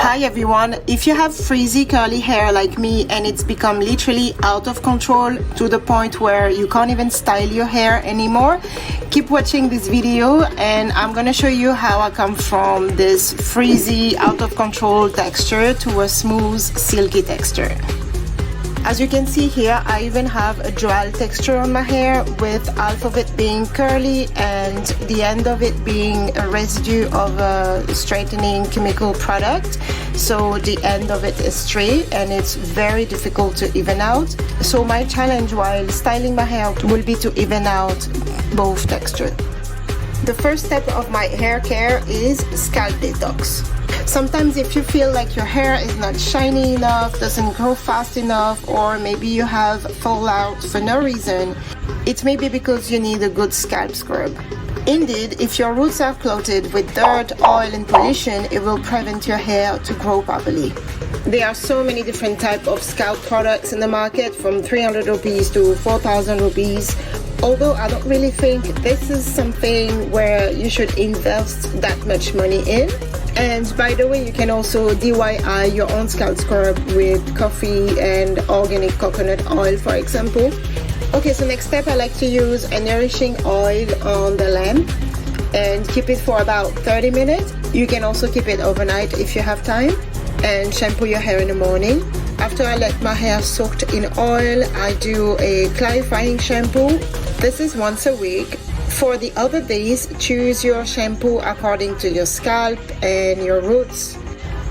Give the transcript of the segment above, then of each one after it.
Hi everyone, if you have frizzy curly hair like me and it's become literally out of control to the point where you can't even style your hair anymore, keep watching this video and I'm gonna show you how I come from this frizzy out of control texture to a smooth silky texture. As you can see here, I even have a dual texture on my hair, with half of it being curly and the end of it being a residue of a straightening chemical product. So the end of it is straight and it's very difficult to even out. So my challenge while styling my hair will be to even out both textures. The first step of my hair care is scalp detox. Sometimes if you feel like your hair is not shiny enough, doesn't grow fast enough, or maybe you have fallout for no reason, it may be because you need a good scalp scrub. Indeed, if your roots are clouded with dirt, oil and pollution, it will prevent your hair to grow properly. There are so many different types of scalp products in the market, from 300 rupees to 4,000 rupees. Although I don't really think this is something where you should invest that much money in. And by the way, you can also DIY your own scalp scrub with coffee and organic coconut oil, for example. Okay, so next step, I like to use a nourishing oil on the lamp and keep it for about 30 minutes. You can also keep it overnight if you have time, and shampoo your hair in the morning. After I let my hair soaked in oil, I do a clarifying shampoo. This is once a week. For the other days, choose your shampoo according to your scalp and your roots,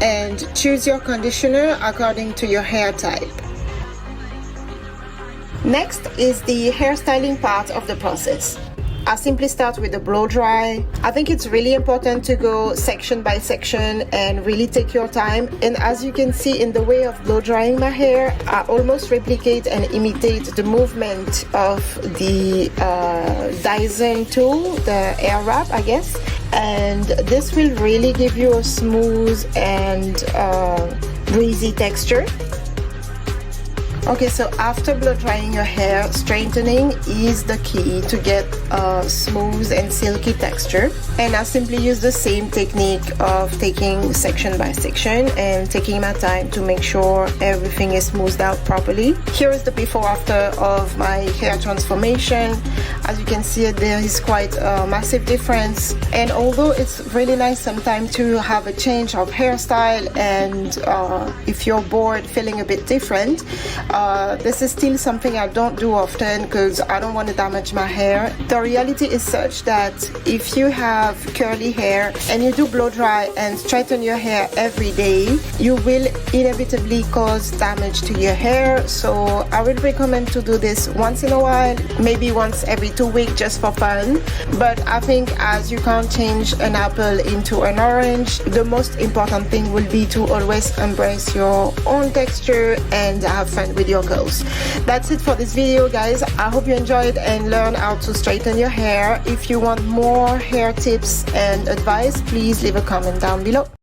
and choose your conditioner according to your hair type. Next is the hairstyling part of the process. I simply start with the blow dry. I think it's really important to go section by section and really take your time. And as you can see in the way of blow drying my hair, I almost replicate and imitate the movement of the Dyson tool, the air wrap, I guess. And this will really give you a smooth and breezy texture. Okay, so after blow drying your hair, straightening is the key to get a smooth and silky texture. And I simply use the same technique of taking section by section and taking my time to make sure everything is smoothed out properly. Here is the before after of my hair transformation. As you can see, there is quite a massive difference. And although it's really nice sometimes to have a change of hairstyle, and if you're bored, feeling a bit different, this is still something I don't do often because I don't want to damage my hair. The reality is such that if you have curly hair and you do blow dry and straighten your hair every day, you will inevitably cause damage to your hair. So I would recommend to do this once in a while, maybe once every 2 weeks just for fun. But I think as you can't change an apple into an orange, the most important thing will be to always embrace your own texture and have fun with your curls. That's it for this video, guys. I hope you enjoyed and learned how to straighten your hair. If you want more hair tips and advice, please leave a comment down below.